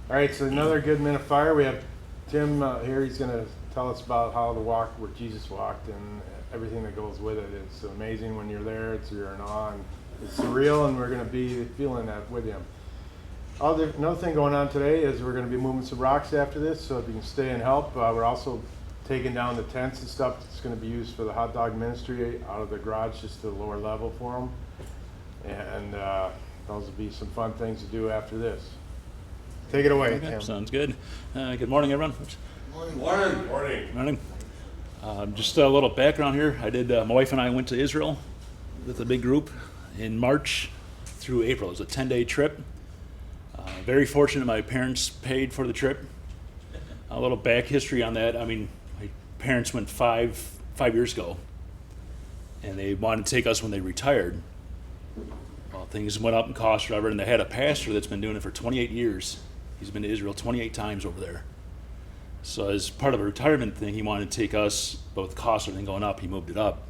All right, so another good minute of fire. We have Tim here. He's going to tell us about how to walk where Jesus walked and everything that goes with it. It's amazing when you're there. You're in awe, and it's surreal, and we're going to be feeling that with him. Another thing going on today is we're going to be moving some rocks after this, so if you can stay and help. We're also taking down the tents and stuff that's going to be used for the hot dog ministry out of the garage just to the lower level for them. And those will be some fun things to do after this. Take it away, Okay, Tim. sounds good. Good morning, everyone. Morning. Just a little background here. My wife and I went to Israel with a big group in March through April. It was a 10-day trip. Very fortunate my parents paid for the trip. A little back history on that. I mean, my parents went five years ago, and they wanted to take us when they retired. Well, things went up in cost, whatever, and they had a pastor that's been doing it for 28 years. He's been to Israel 28 times over there. So as part of a retirement thing, he wanted to take us, but with the cost of everything going up, he moved it up.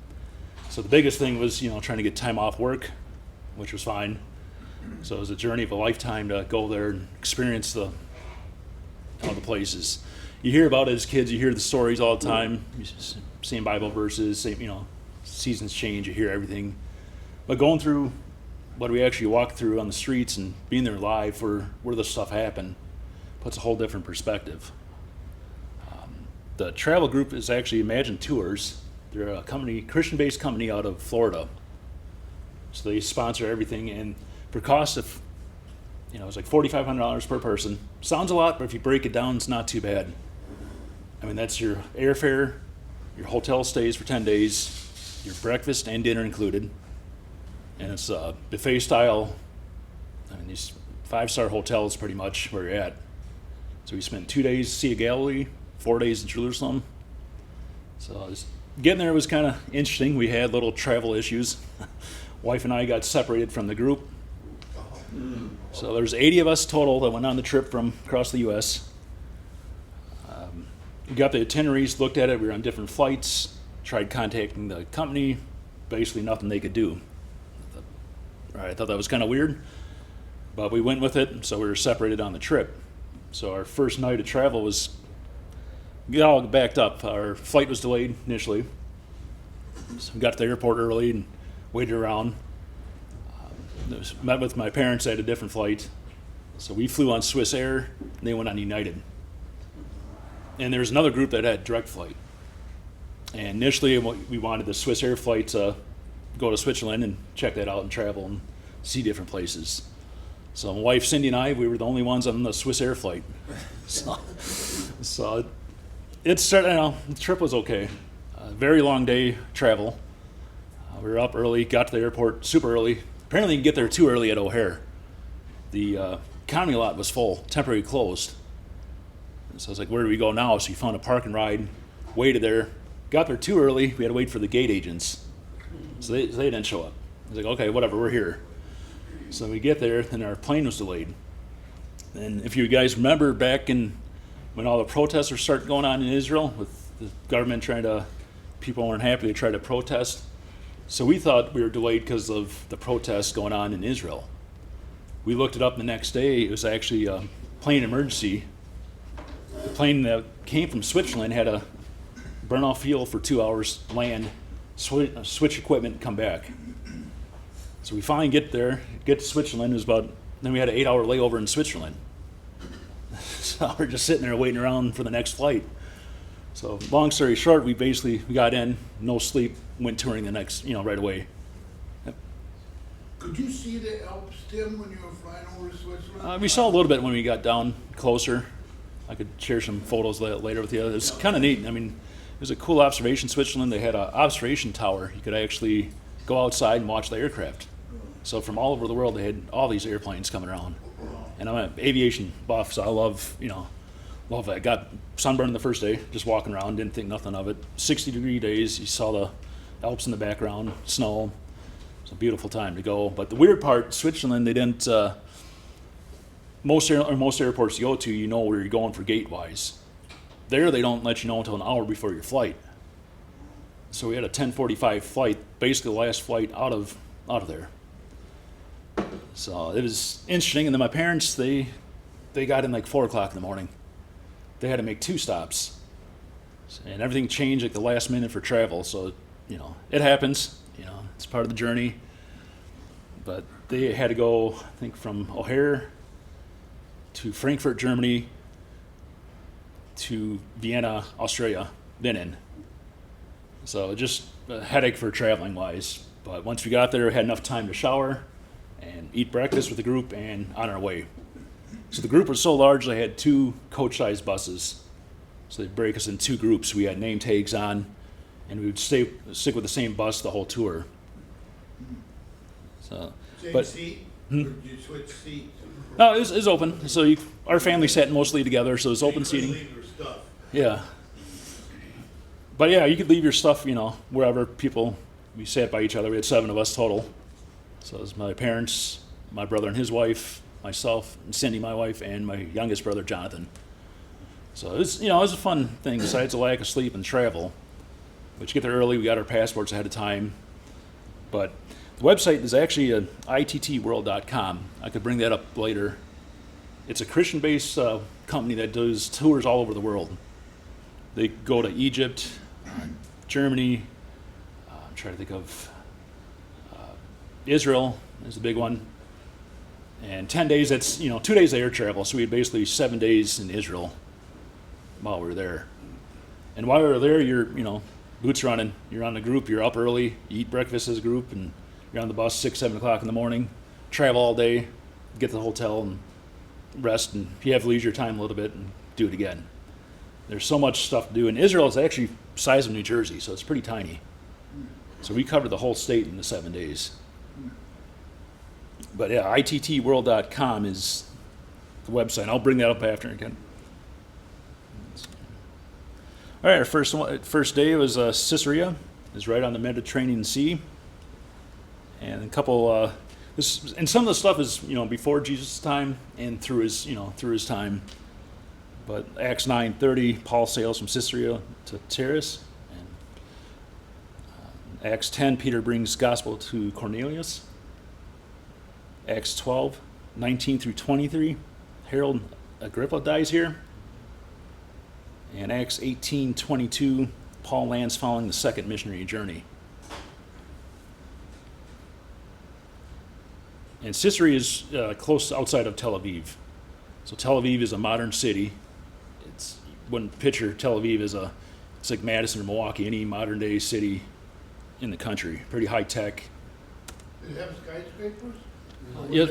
So the biggest thing was, trying to get time off work, which was fine. So it was a journey of a lifetime to go there and experience all the places. You hear about it as kids, you hear the stories all the time, same Bible verses, same, seasons change, you hear everything. But going through what we actually walk through on the streets and being there live where this stuff happened puts a whole different perspective. The travel group is actually Imagine Tours. They're a Christian-based company out of Florida. So they sponsor everything, and for cost of, it's like $4,500 per person. Sounds a lot, but if you break it down, it's not too bad. I mean, that's your airfare, your hotel stays for 10 days, your breakfast and dinner included. And it's buffet style. I mean, these 5-star hotels pretty much where you're at. So we spent 2 days Sea of Galilee, 4 days in Jerusalem. So getting there was kind of interesting. We had little travel issues. Wife and I got separated from the group. So there's 80 of us total that went on the trip from across the U.S. We got the itineraries, looked at it. We were on different flights, tried contacting the company. Basically nothing they could do. I thought that was kind of weird, but we went with it, so we were separated on the trip. So our first night of travel was, we all backed up. Our flight was delayed initially, so we got to the airport early and waited around. Met with my parents at a different flight, so we flew on Swiss Air, and they went on United. And there was another group that had direct flight. And initially, we wanted the Swiss Air flight to go to Switzerland and check that out and travel and see different places. So my wife Cindy and I, we were the only ones on the Swiss Air flight. So it started. The trip was okay. Very long day travel. We were up early, got to the airport super early. Apparently, you can get there too early at O'Hare. The economy lot was full, temporarily closed. So I was like, where do we go now? So we found a park and ride, waited there, got there too early. We had to wait for the gate agents. So they didn't show up. I was like, okay, whatever, we're here. So we get there, and our plane was delayed. And if you guys remember back when all the protests were starting going on in Israel, with the government people weren't happy, they tried to protest. So we thought we were delayed because of the protests going on in Israel. We looked it up the next day. It was actually a plane emergency. The plane that came from Switzerland had to burn off fuel for 2 hours, land, switch equipment, come back. So we finally get there, get to Switzerland. Then we had an 8-hour layover in Switzerland. So we're just sitting there waiting around for the next flight. So long story short, we got in, no sleep, went touring the next, right away. Yep. Could you see the Alps, Tim, when you were flying over to Switzerland? We saw a little bit when we got down closer. I could share some photos later with you. It was kind of neat. I mean, it was a cool observation. Switzerland, they had an observation tower. You could actually go outside and watch the aircraft. So from all over the world, they had all these airplanes coming around. And I'm an aviation buff, so I love that. Got sunburned the first day, just walking around, didn't think nothing of it. 60-degree days, you saw the Alps in the background, snow. It's a beautiful time to go. But the weird part, Switzerland, they didn't. Most airports you go to, where you're going for gate-wise. There, they don't let you know until an hour before your flight. So we had a 10:45 flight, basically the last flight out of there. So it was interesting. And then my parents, they they got in like 4 o'clock in the morning. They had to make 2 stops, and everything changed at the last minute for travel. So, it happens. It's part of the journey. But they had to go, I think, from O'Hare to Frankfurt, Germany, to Vienna, Australia, then in. So just a headache for traveling wise. But once we got there, we had enough time to shower and eat breakfast with the group and on our way. So the group was so large, they had 2 coach-sized buses. So they'd break us in 2 groups. We had name tags on, and we would stick with the same bus the whole tour. So, Same seat? Or did you switch seats? No, it was open. So our family sat mostly together, so it was open So you seating. couldn't leave your stuff. Yeah. But yeah, you could leave your stuff, wherever we sat by each other. We had 7 of us total. So it was my parents, my brother and his wife, myself, and Cindy, my wife, and my youngest brother, Jonathan. So it was a fun thing besides the lack of sleep and travel. But you get there early, we got our passports ahead of time. But the website is actually ittworld.com. I could bring that up later. It's a Christian-based company that does tours all over the world. They go to Egypt, Germany, I'm trying to think of Israel is the big one. And 10 days, that's, 2 days of air travel. So we had basically 7 days in Israel while we were there. And while we were there, you're, boots running. You're on the group, you're up early, you eat breakfast as a group, and you're on the bus 6, 7 o'clock in the morning, travel all day, get to the hotel and rest, and if you have leisure time a little bit, and do it again. There's so much stuff to do. And Israel is actually the size of New Jersey, so it's pretty tiny. So we covered the whole state in the 7 days. But yeah, ittworld.com is the website. I'll bring that up after again. All right, our first day was Caesarea. It's right on the Mediterranean Sea. And a couple, and some of the stuff is, before Jesus' time and through his time. But Acts 9:30, Paul sails from Caesarea to Tyrus. And Acts 10, Peter brings gospel to Cornelius. Acts 12:19 through 23, Herod Agrippa dies here. And Acts 18:22, Paul lands following the second missionary journey. And Caesarea is close outside of Tel Aviv. So Tel Aviv is a modern city. You wouldn't picture Tel Aviv as it's like Madison or Milwaukee, any modern day city in the country. Pretty high tech. Did it have skyscrapers? Yeah.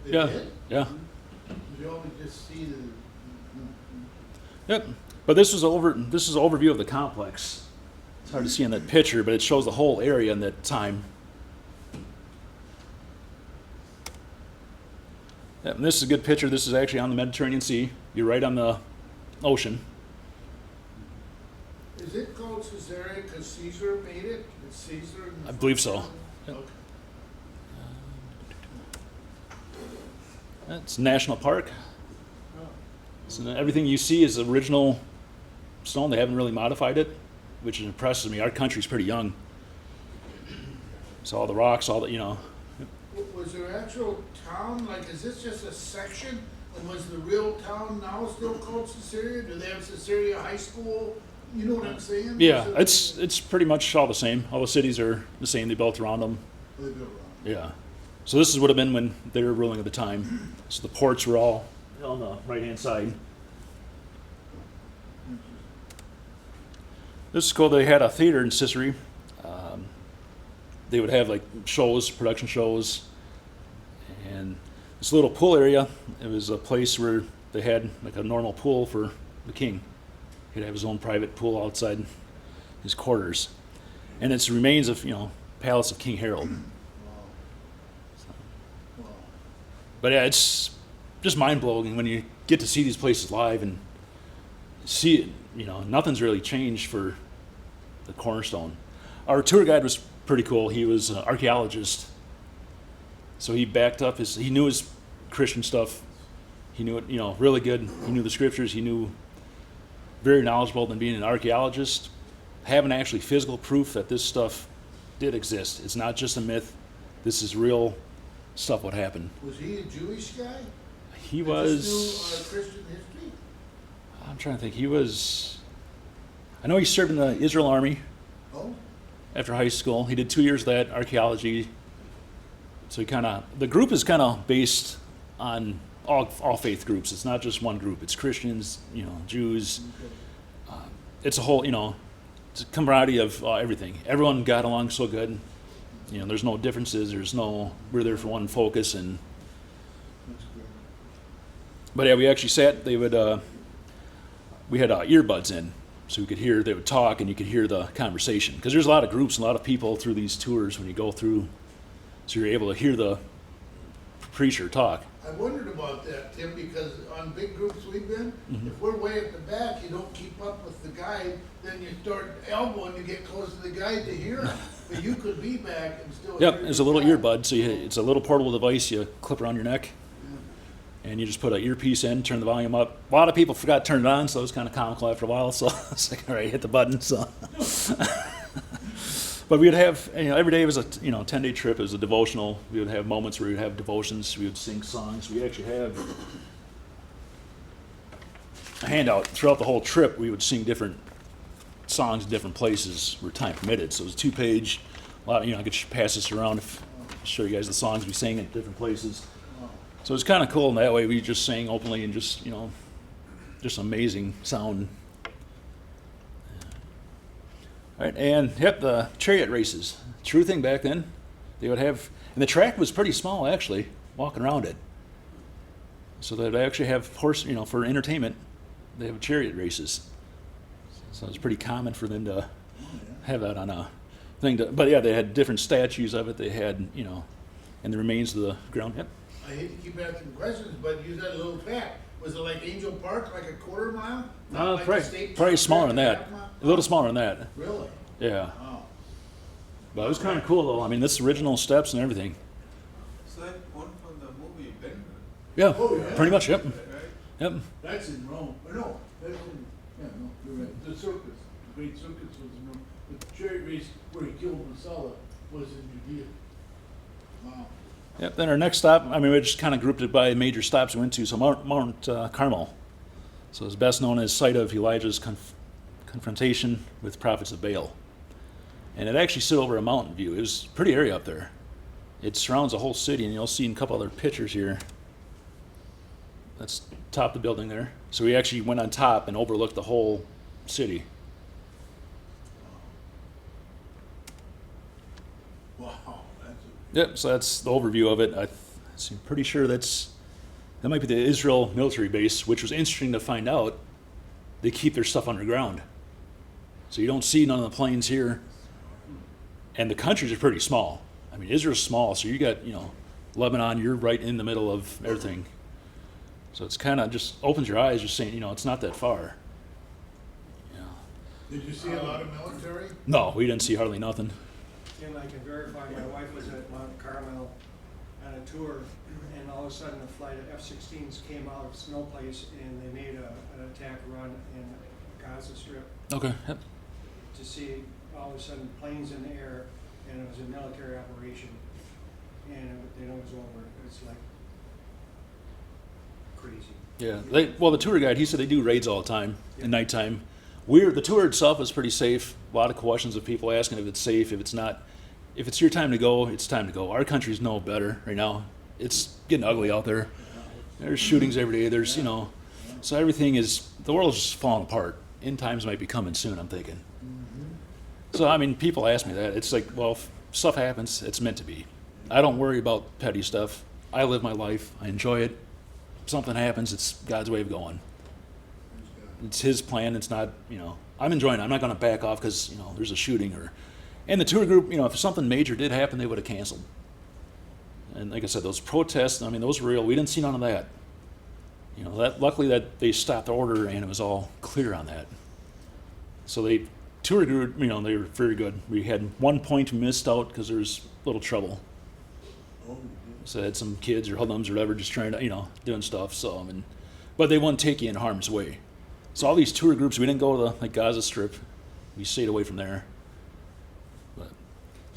They Yeah. did? Yeah. You always just see the. Yep. But this is an overview of the complex. It's hard to see in that picture, but it shows the whole area in that time. Yep, and this is a good picture. This is actually on the Mediterranean Sea. You're right on the ocean. Is it called Caesarea because Caesar made it? It's Caesar? I believe so. Yep. Okay. It's a national park. So everything you see is original stone. They haven't really modified it, which impresses me. Our country's pretty young. So all the rocks, Was there actual town, like, is this just a section? And was the real town now still called Caesarea? Do they have Caesarea High School? You know what I'm saying? Yeah, it's pretty much all the same. All the cities are the same. They built around them. They built around. Yeah. So this would have been when they were ruling at the time. So the ports were all on the right-hand side. This is cool. They had a theater in Caesarea. They would have like shows, production shows, and this little pool area. It was a place where they had like a normal pool for the king. He'd have his own private pool outside his quarters, and it's remains of palace of King Harold. Wow. But yeah, it's just mind-blowing when you get to see these places live and see it. Nothing's really changed for the Cornerstone. Our tour guide was pretty cool. He was an archaeologist, so he backed up he knew his Christian stuff. He knew it, really good. He knew the scriptures. He knew very knowledgeable than being an archaeologist. Having actually physical proof that this stuff did exist. It's not just a myth. This is real stuff what happened. Was he a Jewish guy? He Is was. this new Christian history? I'm trying to think. He was. I know he served in the Israel Army Oh, after high school. He did 2 years of that, archaeology. So he the group is kind of based on all faith groups. It's not just one group. It's Christians, Jews. It's a whole, it's a camaraderie of everything. Everyone got along so good. There's no differences. We're there for one focus. that's good. But yeah, we actually sat, we had earbuds in. So we could hear, they would talk and you could hear the conversation. Because there's a lot of groups and a lot of people through these tours when you go through. So you're able to hear the preacher talk. I wondered about that, Tim, because on big groups we've been, Mhm. if we're way at the back, you don't keep up with the guide, then you start elbowing to get close to the guide to hear him. But you could be back and still Yep, hear there's the a little guide. earbud. So it's a little portable device you clip around your neck. And you just put an earpiece in, turn the volume up. A lot of people forgot to turn it on, so it was kind of comical after a while. So it's like, all right, hit the button. So, but we would have, every day was a 10-day trip. It was a devotional. We would have moments where we would have devotions. We would sing songs. We actually have a handout throughout the whole trip. We would sing different songs in different places where time permitted. So it was a 2-page. A lot. I could pass this around, show you guys the songs we sang at different places. So it's kind of cool in that way. We just sang openly and just amazing sound. All right, and yep, the chariot races. True thing back then. They would have, and the track was pretty small actually, walking around it. So they'd actually have horse, for entertainment, they have chariot races. So it's pretty common for them to have that on a thing. But yeah, they had different statues of it. They had, and the remains of the ground. Yep. I hate to keep asking questions, but you said a little track. Was it like Angel Park, like a quarter mile? Not like the state Probably park smaller track, than a that. half mile? A little smaller than that. Really? Yeah. Oh. But it was kind of cool though. I mean, this original steps and everything. Is that one from the movie Ben Hur? Yeah. Oh, yeah. Pretty much. Yep. Right? Yep. That's in Rome. Or no, that's in, yeah, no, you're right. The circus, the great circus was in Rome. The chariot race where he killed Messala was in Judea. Wow. Yep. Then our next stop, we just kind of grouped it by major stops we went to. So Mount Carmel. So it's best known as site of Elijah's confrontation with prophets of Baal. And it actually stood over a mountain view. It was a pretty area up there. It surrounds the whole city, and you'll see in a couple other pictures here. That's top of the building there. So we actually went on top and overlooked the whole city. Wow, that's Yep, so that's the overview of it. I'm pretty sure that might be the Israel military base, which was interesting to find out. They keep their stuff underground. So you don't see none of the planes here. And the countries are pretty small. Israel's small, so you got, Lebanon, you're right in the middle of everything. So it's kind of just opens your eyes just saying, it's not that far. Did you see a lot of military? No, we didn't see hardly nothing. Tim, I can verify, my wife was at Mount Carmel on a tour, and all of a sudden a flight of F-16s came out of Snow Place, and they made an attack run in Gaza Strip Okay. Yep. to see all of a sudden planes in the air, and it was a military operation, and then it was over. It's like crazy. Yeah. The tour guide, he said they do raids all the time at nighttime. The tour itself is pretty safe. A lot of questions of people asking if it's safe, if it's not. If it's your time to go, it's time to go. Our country's no better right now. It's getting ugly out there. There's shootings every day. There's, so everything the world's just falling apart. End times might be coming soon, I'm thinking. So, people ask me that. It's like, well, if stuff happens, it's meant to be. I don't worry about petty stuff. I live my life. I enjoy it. If something happens, it's God's way of going. It's His plan. It's not, I'm enjoying it. I'm not going to back off because, there's a shooting and the tour group, if something major did happen, they would have canceled. And like I said, those protests, those were real. We didn't see none of that. Luckily that they stopped the order and it was all clear on that. So tour group, they were very good. We had one point missed out because there was a little trouble. So I had some kids or hoodlums or whatever just trying to, doing stuff. So, but they wouldn't take you in harm's way. So all these tour groups, we didn't go to the Gaza Strip. We stayed away from there. But,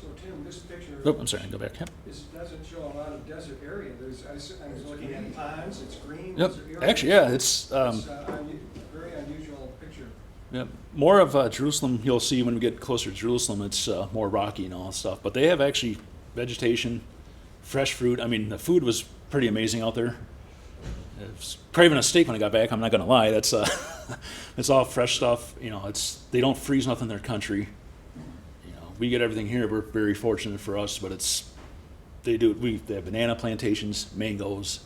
So Tim, this picture I'm sorry, go back. Yep. doesn't show a lot lot of desert area. I was looking at ponds, it's green. Yep. desert area. Actually, yeah, it's very unusual picture. yeah, more of Jerusalem. You'll see when we get closer to Jerusalem, it's more rocky and all that stuff. But they have actually vegetation, fresh fruit. I mean, the food was pretty amazing out there. I was craving a steak when I got back. I'm not gonna lie. That's it's all fresh stuff. You know, they don't freeze nothing in their country. You know, we get everything here. We're very fortunate for us, but they have banana plantations, mangoes,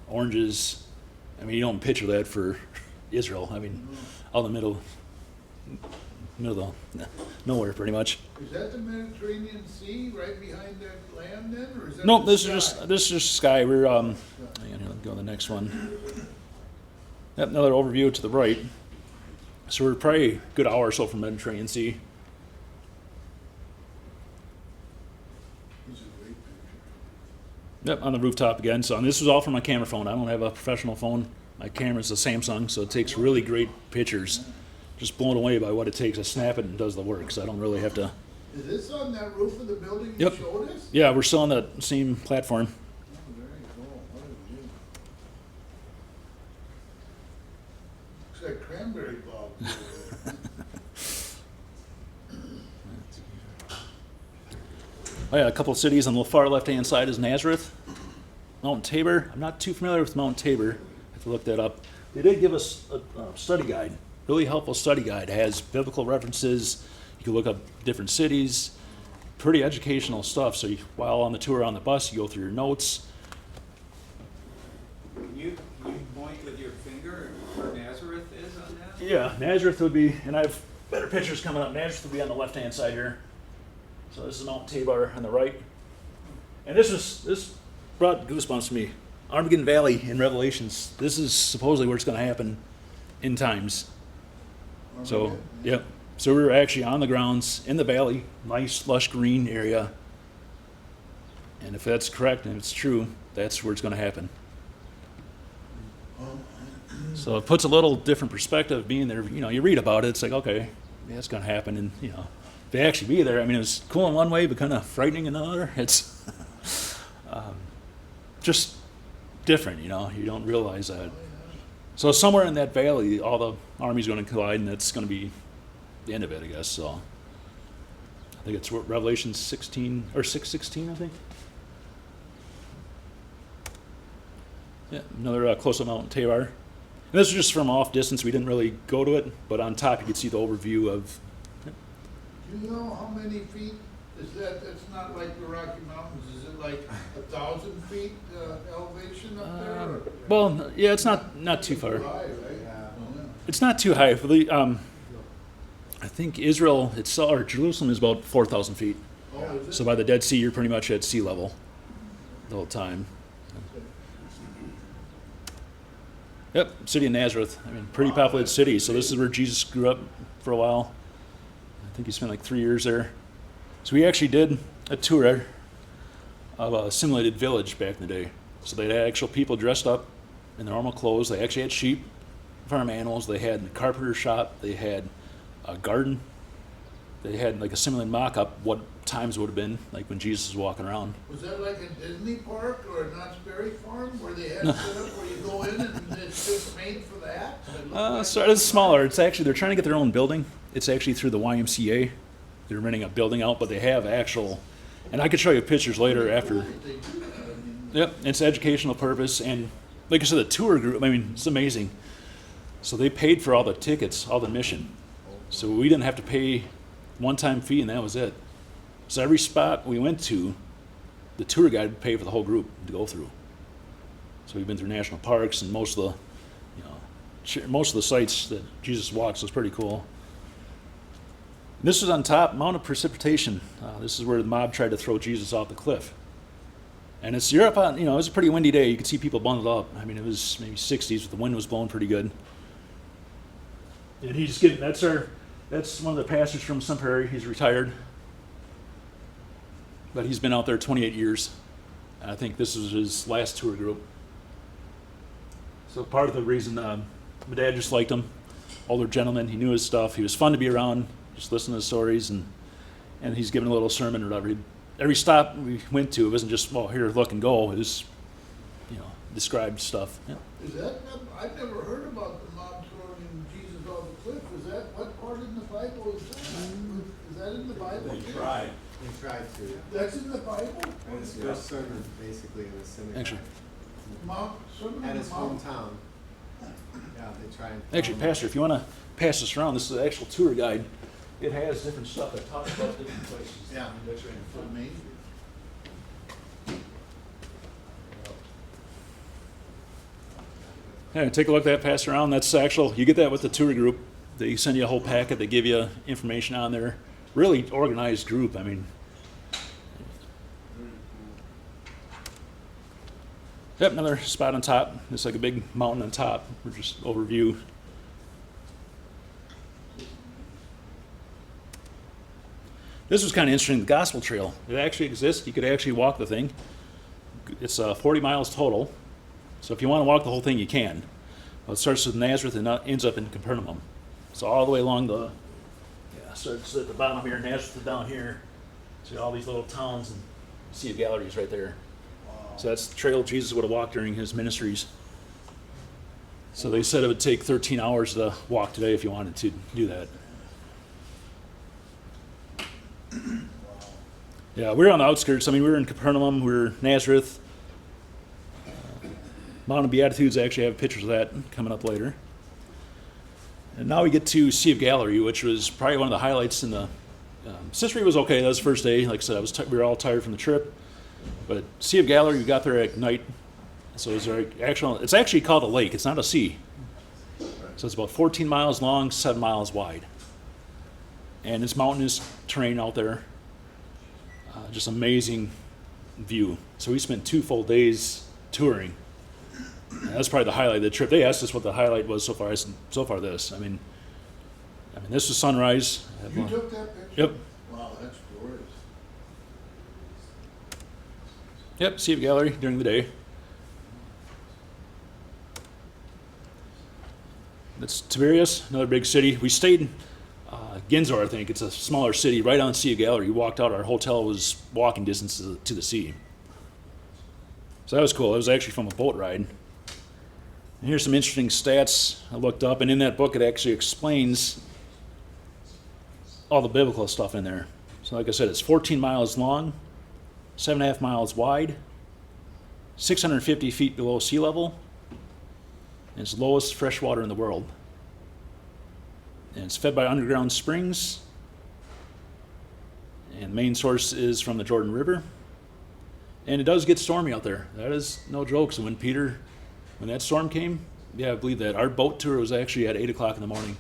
oranges. I mean, you don't picture that for Israel. I mean, out in the middle of nowhere, pretty much. Is that the Mediterranean Sea right behind that land then, or is that? No, the this sky? is just sky. We're hang on here, let's go to the next one. Yep, another overview to the right. So we're probably a good hour or so from Mediterranean Sea. This is a great picture. Yep, on the rooftop again. So and this was all from my camera phone. I don't have a professional phone. My camera's a Samsung, so it takes really great pictures. Just blown away by what it takes to snap it and does the work. So I don't really have to. Is this on that roof of the building you Yep. showed us? Yeah, we're still on that same platform. Oh, very cool. What a view. Looks like cranberry bog. Oh yeah, a couple of cities on the far left-hand side is Nazareth, Mount Tabor. I'm not too familiar with Mount Tabor. I have to look that up. They did give us a study guide, really helpful study guide. It has biblical references. You can look up different cities. Pretty educational stuff. So while on the tour on the bus, you go through your notes. Can you point with your finger where Nazareth is on that? Yeah, Nazareth would be, and I have better pictures coming up. Nazareth would be on the left-hand side here. So this is Mount Tabor on the right. And this brought goosebumps to me. Armageddon Valley in Revelations. This is supposedly where it's going to happen in times. So, yep. So we were actually on the grounds in the valley, nice lush green area. And if that's correct and if it's true, that's where it's going to happen. So it puts a little different perspective being there. You know, you read about it, it's like, okay, yeah, it's going to happen. And, you know, if they actually be there, I mean, it was cool in one way, but kind of frightening in another. It's just different, you know, you don't realize that. So somewhere in that valley, all the army's going to collide, and that's going to be the end of it, I guess. So I think it's Revelation 16 or 6:16, I think. Yeah, another close-up Mount Tabor. And this is just from off distance. We didn't really go to it, but on top you could see the overview of. Do you know how many feet is that? That's not like the Rocky Mountains. Is it like 1,000 feet elevation up there? or- Well, yeah, it's not too Pretty far. high, right? It's not too high. For the, I think Israel itself or Jerusalem is about 4,000 feet. Oh, is it? So by the Dead Sea, you're pretty much at sea level the whole time. Yep, city of Nazareth. I mean, pretty populated city. So this is where Jesus grew up for a while. I think he spent like 3 years there. So we actually did a tour of a simulated village back in the day. So they had actual people dressed up in their normal clothes. They actually had sheep, farm animals. They had a carpenter shop. They had a garden. They had like a simulated mock-up what times would have been like when Jesus was walking around. Was that like a Disney park or a Knott's Berry Farm where they had set up where you go in and it's just made for that? It looked like- So it's smaller. It's actually they're trying to get their own building. It's actually through the YMCA. They're renting a building out, but they have actual. And I could show you pictures later after. They do that. I mean, Yep, it's educational purpose, and like I said, the tour group. I mean, it's amazing. So they paid for all the tickets, all the admission. So we didn't have to pay one-time fee, and that was it. So every spot we went to, the tour guide would pay for the whole group to go through. So we've been through national parks and most of the, most of the sites that Jesus walks was pretty cool. This is on top, Mount of Precipitation. This is where the mob tried to throw Jesus off the cliff. And you're up on, it was a pretty windy day. You could see people bundled up. I mean, it was maybe 60s, but the wind was blowing pretty good. And he's getting, that's one of the pastors from Sun Prairie. He's retired. But he's been out there 28 years. And I think this was his last tour group. So part of the reason, my dad just liked him. Older gentleman, he knew his stuff. He was fun to be around, just listen to his stories, and he's giving a little sermon or whatever. every stop we went to, it wasn't just, well, here, look and go. It was, described stuff. Yeah. Is that, I've never heard about the mom throwing Jesus off the cliff. Is that, what part in the Bible is that? Is that in the Bible? They tried. They tried to. That's in the Bible? And his first sermon, basically, in the synagogue. Actually. Sermon At on his the Mount? hometown. Yeah, they tried. Actually, Pastor, if you want to pass this around, this is the actual tour guide. It has different stuff that talks about different places. Yeah. That's right in front of me. Amazing. Yeah, take a look at that, pass around. That's actual, you get that with the tour group. They send you a whole packet. They give you information on there. Really organized group. I mean, yep, another spot on top. It's like a big mountain on top. We're just overview. This was kind of interesting. The Gospel Trail. It actually exists. You could actually walk the thing. It's 40 miles total. So if you want to walk the whole thing, you can. Well, it starts with Nazareth and ends up in Capernaum. So all the way along the, starts at the bottom here, Nazareth is down here. See all these little towns and Sea of Galilee right there. So that's the trail Jesus would have walked during his ministries. So they said it would take 13 hours to walk today if you wanted to do that. Yeah, we were on the outskirts. I mean, we were in Capernaum, we were Nazareth. Mount of Beatitudes, I actually have pictures of that coming up later. And now we get to Sea of Galilee, which was probably one of the highlights in the... Sicily was okay, that was the first day. Like I said, we were all tired from the trip. But Sea of Galilee, we got there at night. So it's actually called a lake, it's not a sea. So it's about 14 miles long, 7 miles wide. And it's mountainous terrain out there. Just amazing view. So we spent 2 full days touring. And that's probably the highlight of the trip. They asked us what the highlight was so far. I said, so far this. I mean, this was sunrise. You took that picture? Yep. Wow, that's glorious. Yep, Sea of Galilee during the day. That's Tiberias, another big city. We stayed in Ginzor, I think. It's a smaller city right on Sea of Galilee. We walked out. Our hotel was walking distance to the sea. So that was cool. It was actually from a boat ride. And here's some interesting stats I looked up, and in that book it actually explains all the biblical stuff in there. So like I said, it's 14 miles long, 7.5 miles wide, 650 feet below sea level, and it's the lowest fresh water in the world. And it's fed by underground springs, and the main source is from the Jordan River. And it does get stormy out there. That is no joke. So when that storm came, I believe that. Our boat tour was actually at 8 o'clock in the morning.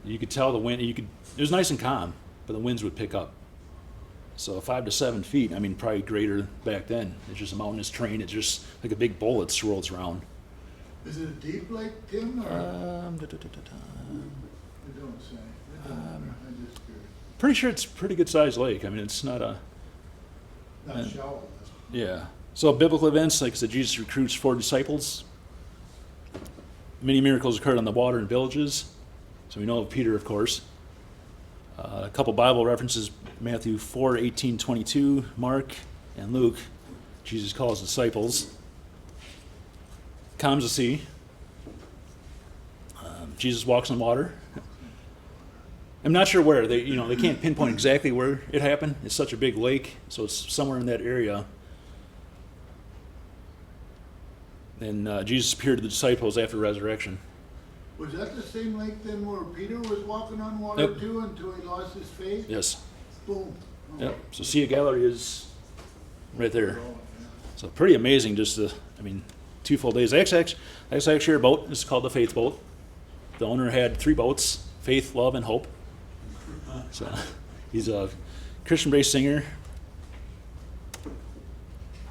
You could tell the wind, it was nice and calm, but the winds would pick up. So 5 to 7 feet, probably greater back then. It's just a mountainous terrain. It's just like a big bowl that swirls around. Is it a deep lake, Tim, or? You don't say. I'm just curious. Pretty sure it's a pretty good sized lake. It's not a... Not shallow. Yeah. So biblical events, like I said, Jesus recruits 4 disciples. Many miracles occurred on the water in villages. So we know of Peter, of course. A couple Bible references, Matthew 4, 18, 22, Mark, and Luke. Jesus calls disciples. Calms the sea. Jesus walks on water. I'm not sure where. They can't pinpoint exactly where it happened. It's such a big lake, so it's somewhere in that area. And Jesus appeared to the disciples after resurrection. Was that the same lake then where Peter was walking on water Yep. too until he lost his faith? Yes. Boom. Yep. So Sea of Galilee is right there. So pretty amazing. Just 2 full days. That's actually our boat. It's called the Faith Boat. The owner had 3 boats: Faith, Love, and Hope. So he's a Christian-based singer.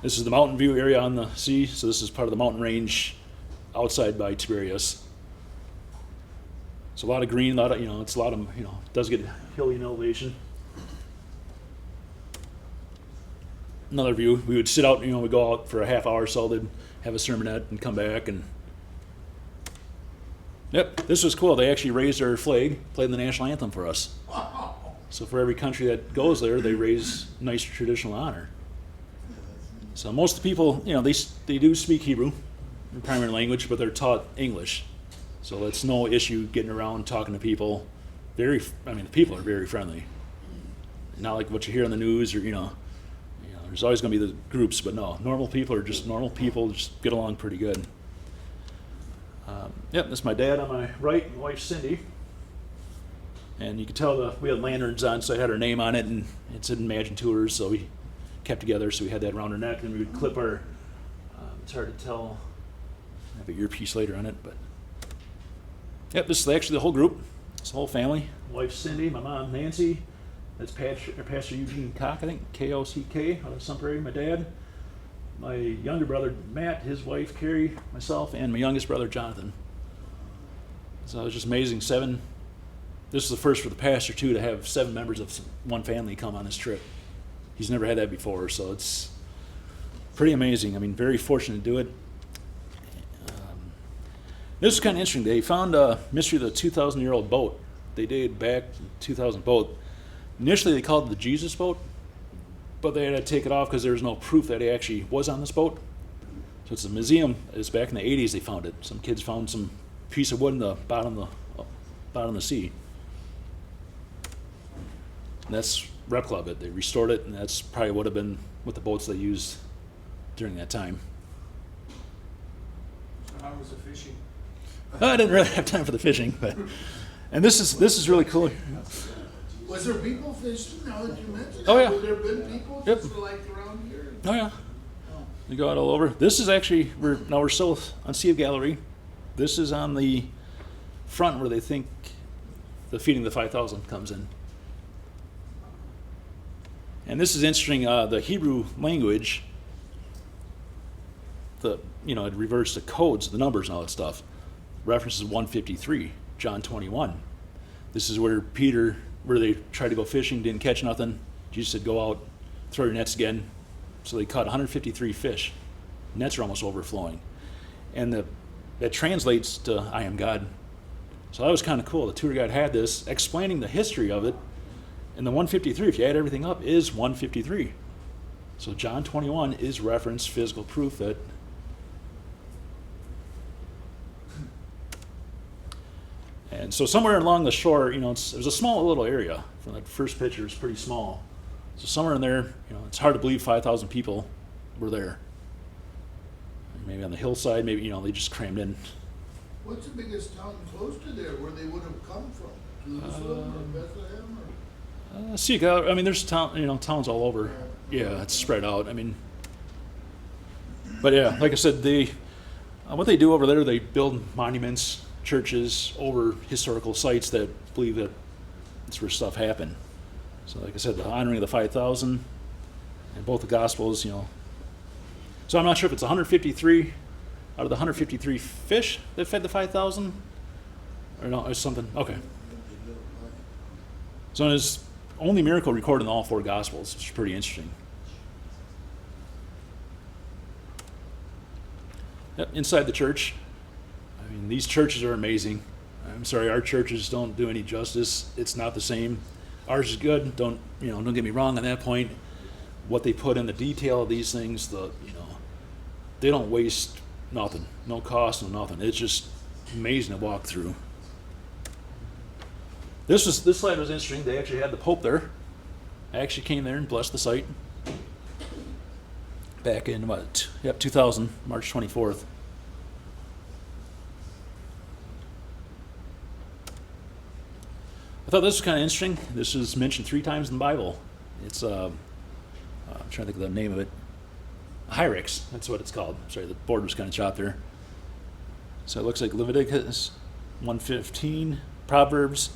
This is the mountain view area on the sea. So this is part of the mountain range outside by Tiberias. So a lot of green, it's a lot of, it does get hilly in elevation. Another view, we would sit out, we'd go out for a half hour or so, they'd have a sermonette and come back and, yep, this was cool. They actually raised our flag, played the national anthem for us. Wow. So for every country that goes there, they raise nice traditional honor. So most of the people, they do speak Hebrew, their primary language, but they're taught English. So that's no issue getting around, talking to people. The people are very friendly. Not like what you hear on the news or, there's always going to be the groups, but no, normal people are just normal people, just get along pretty good. That's my dad on my right, my wife Cindy. And you can tell we had lanterns on, so I had her name on it, and it said Imagine Tours, so we kept together, so we had that around her neck, and we would clip our, it's hard to tell, I have an earpiece later on it, but, this is actually the whole group, it's the whole family. My wife Cindy, my mom Nancy, that's Pastor Eugene Koch, I think, K-O-C-K, out of Sunbury, my dad. My younger brother Matt, his wife Carrie, myself, and my youngest brother Jonathan. So it was just amazing, this is the first for the pastor, too, to have 7 members of one family come on this trip. He's never had that before, so it's pretty amazing. I mean, very fortunate to do it. This is kind of interesting. They found a mystery of the 2,000-year-old boat. They dated back to 2000 boat. Initially, they called it the Jesus boat, but they had to take it off because there was no proof that he actually was on this boat. So it's a museum. It's back in the 80s they found it. Some kids found some piece of wood in the bottom of the sea. And that's replica of it. They restored it, and that's probably would have been what the boats they used during that time. So how was the fishing? I didn't really have time for the fishing, and this is really cool. Was there people fishing now that you mentioned? Oh, yeah. Have there been people Yep. just like around here? Oh yeah, we go out all over. This is actually we're still on Sea of Galilee. This is on the front where they think the feeding the 5,000 comes in. And this is interesting. The Hebrew language, it reverts to codes, the numbers, and all that stuff. References 153, John 21. This is where they tried to go fishing, didn't catch nothing. Jesus said, "Go out, throw your nets again." So they caught 153 fish. Nets are almost overflowing, and that translates to "I am God." So that was kind of cool. The tour guide had this explaining the history of it. And the 153, if you add everything up, is 153. So John 21 is reference, physical proof that. And so somewhere along the shore, it was a small little area. From that first picture, it's pretty small. So somewhere in there, it's hard to believe 5,000 people were there. Maybe on the hillside, maybe, they just crammed in. What's the biggest town close to there where they would have come from? Jerusalem or Bethlehem or? There's towns all over. Yeah, it's spread out. But yeah, like I said, what they do over there, they build monuments, churches over historical sites that believe that it's where stuff happened. So like I said, the honoring of the 5,000 and both the Gospels, So I'm not sure if it's 153 out of the 153 fish that fed the 5,000 or no, it's something. Okay. So it's only miracle recorded in all 4 Gospels, which is pretty interesting. Inside the church, these churches are amazing. I'm sorry, our churches don't do any justice. It's not the same. Ours is good. Don't get me wrong on that point. What they put in the detail of these things, they don't waste nothing, no cost, no nothing. It's just amazing to walk through. This slide was interesting. They actually had the Pope there. I actually came there and blessed the site back in 2000, March 24th. I thought this was kind of interesting. This is mentioned 3 times in the Bible. It's I'm trying to think of the name of it. Hyrax, that's what it's called. Sorry, the board was kind of chopped there. So it looks like Leviticus 1:15, Proverbs,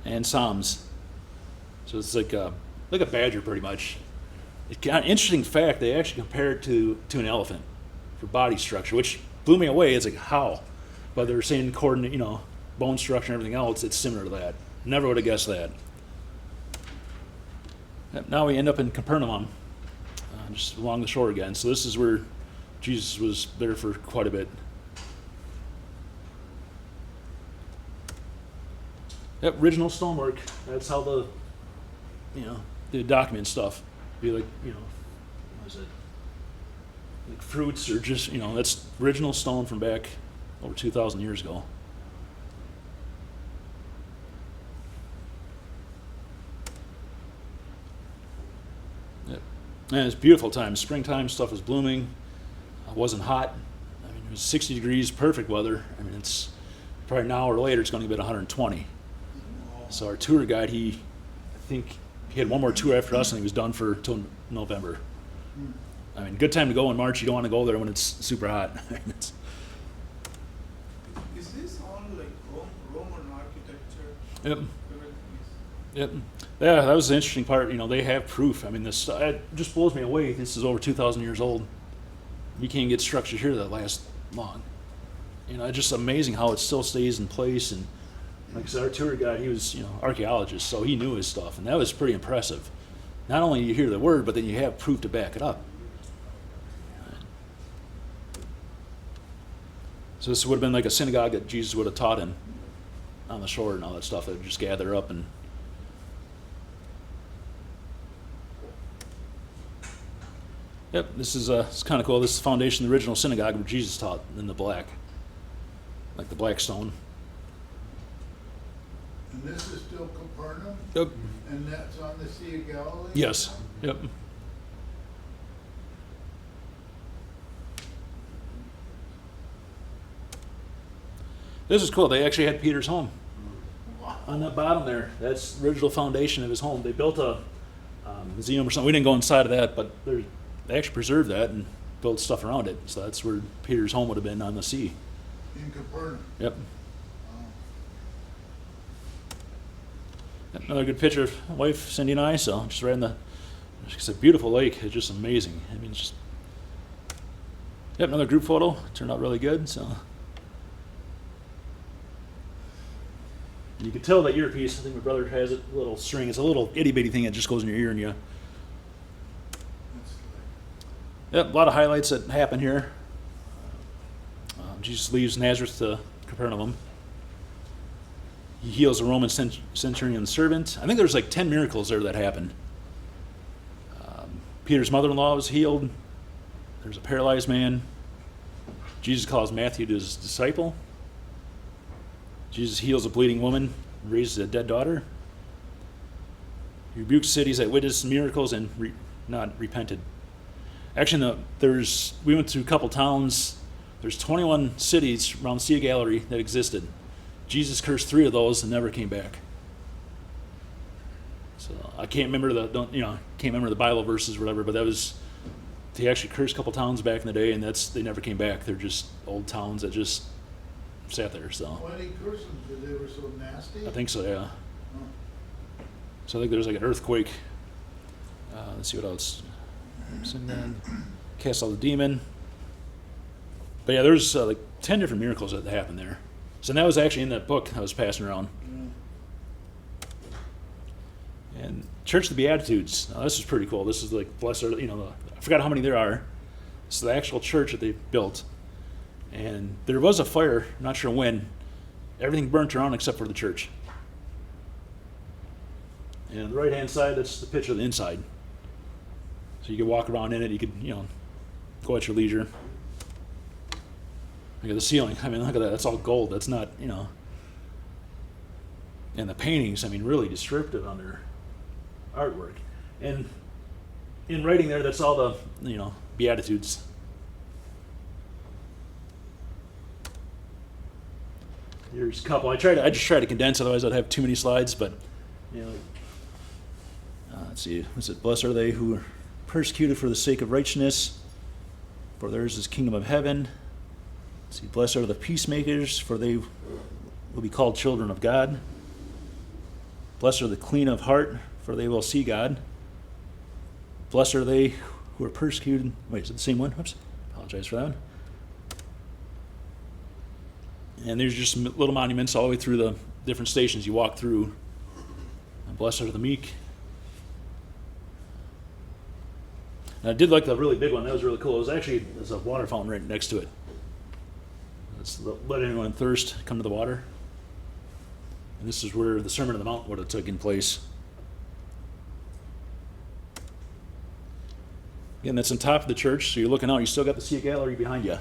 and Psalms. So it's like a badger pretty much. Interesting fact, they actually compare it to an elephant for body structure, which blew me away. It's like, how? But they were saying according to, bone structure and everything else, it's similar to that. Never would have guessed that. Now we end up in Capernaum, just along the shore again. So this is where Jesus was there for quite a bit. Original stonework. That's how the they document stuff. Be like, what is it? Like fruits or just, that's original stone from back over 2,000 years ago. Yep. And it's a beautiful time. Springtime, stuff is blooming. It wasn't hot. I mean, it was 60 degrees, perfect weather. I mean, it's probably an hour later, it's going to be about 120. So our tour guide, I think he had one more tour after us, and he was done till November. I mean, good time to go in March. You don't want to go there when it's super hot. Is this all like Roman architecture? Yep. Everything is- Yep. Yeah, that was the interesting part. They have proof. I mean, this it just blows me away. This is over 2,000 years old. You can't get structure here that lasts long. It's just amazing how it still stays in place. And like I said, our tour guide, he was, archaeologist, so he knew his stuff, and that was pretty impressive. Not only you hear the word, but then you have proof to back it up. So this would have been like a synagogue that Jesus would have taught in on the shore and all that stuff. They'd just gather up and. Yep, this is it's kind of cool. This is the foundation of the original synagogue where Jesus taught in the black, like the black stone. And this is still Capernaum? Yep. And that's on the Sea of Galilee? Yes. Yep. This is cool. They actually had Peter's home on that bottom there. That's the original foundation of his home. They built a museum or something. We didn't go inside of that, but they actually preserved that and built stuff around it. So that's where Peter's home would have been, on the sea. In Capernaum? Yep. Another good picture of my wife, Cindy, and I. So just right in it's a beautiful lake. It's just amazing. I mean, it's just. Yep, another group photo. Turned out really good. So. And you can tell that earpiece. I think my brother has it. A little string. It's a little itty bitty thing that just goes in your ear and you. Yep, a lot of highlights that happen here. Jesus leaves Nazareth to Capernaum. He heals a Roman centurion servant. I think there's like 10 miracles there that happened. Peter's mother-in-law was healed. There's a paralyzed man. Jesus calls Matthew to his disciple. Jesus heals a bleeding woman, raises a dead daughter. He rebukes cities that witnessed miracles and not repented. Actually, we went through a couple towns. There's 21 cities around Sea of Galilee that existed. Jesus cursed 3 of those and never came back. So I can't remember the Bible verses or whatever, but he actually cursed a couple towns back in the day, and they never came back. They're just old towns that just sat there. So Why did he curse them? Because they were so nasty? I think so, yeah. Oh. So I think there's like an earthquake. Let's see what else. Cast out the demon. But yeah, there's like 10 different miracles that happened there. So that was actually in that book I was passing around. Yeah. And Church of the Beatitudes. Now, this is pretty cool. This is like, blessed are, I forgot how many there are. It's the actual church that they built. And there was a fire, not sure when. Everything burnt around except for the church. And on the right-hand side, that's the picture of the inside. So you could walk around in it. You could, go at your leisure. Look at the ceiling. I mean, look at that. That's all gold. That's not, And the paintings, really descriptive on their artwork. And in writing there, that's all the, Beatitudes. Here's a couple. I just try to condense, otherwise I'd have too many slides. But, let's see. Was it, blessed are they who are persecuted for the sake of righteousness, for theirs is the kingdom of heaven. Let's see, blessed are the peacemakers, for they will be called children of God. Blessed are the clean of heart, for they will see God. Blessed are they who are persecuted. Wait, is it the same one? Oops, apologize for that one. And there's just little monuments all the way through the different stations you walk through. And blessed are the meek. And I did like the really big one. That was really cool. There's a water fountain right next to it. Let's let anyone thirst come to the water. And this is where the Sermon on the Mount would have taken place. Again, that's on top of the church, so you're looking out, you still got the sea gallery behind you.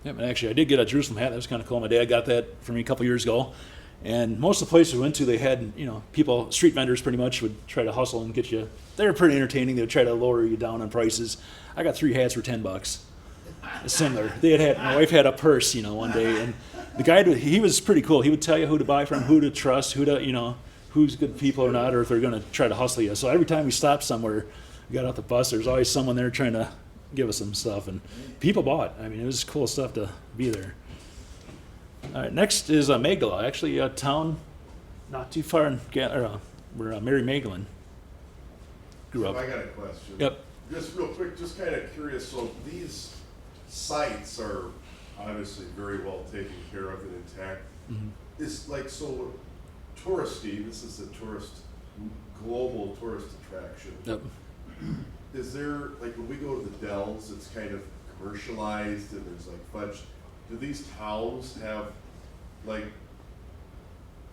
Yep, and actually I did get a Jerusalem hat. That was kind of cool. My dad got that for me a couple years ago. And most of the places we went to, they had, people, street vendors pretty much would try to hustle and get you. They were pretty entertaining. They would try to lower you down on prices. I got 3 hats for $10. Similar. My wife had a purse, one day, and the guy, he was pretty cool. He would tell you who to buy from, who to trust, who's good people or not, or if they're going to try to hustle you. So every time we stopped somewhere, we got off the bus, there's always someone there trying to give us some stuff, and people bought. I mean, it was cool stuff to be there. All right, next is Magdala, actually a town not too far where Mary Magdalene grew So up. I got a question. Yep. Just real quick, just kind of curious, so these sites are obviously very well taken care of and intact. Mhm. Is like, so touristy, this is a global tourist attraction. Yep. Is there, like when we go to the Dells, it's kind of commercialized and there's like fudge. Do these towns have like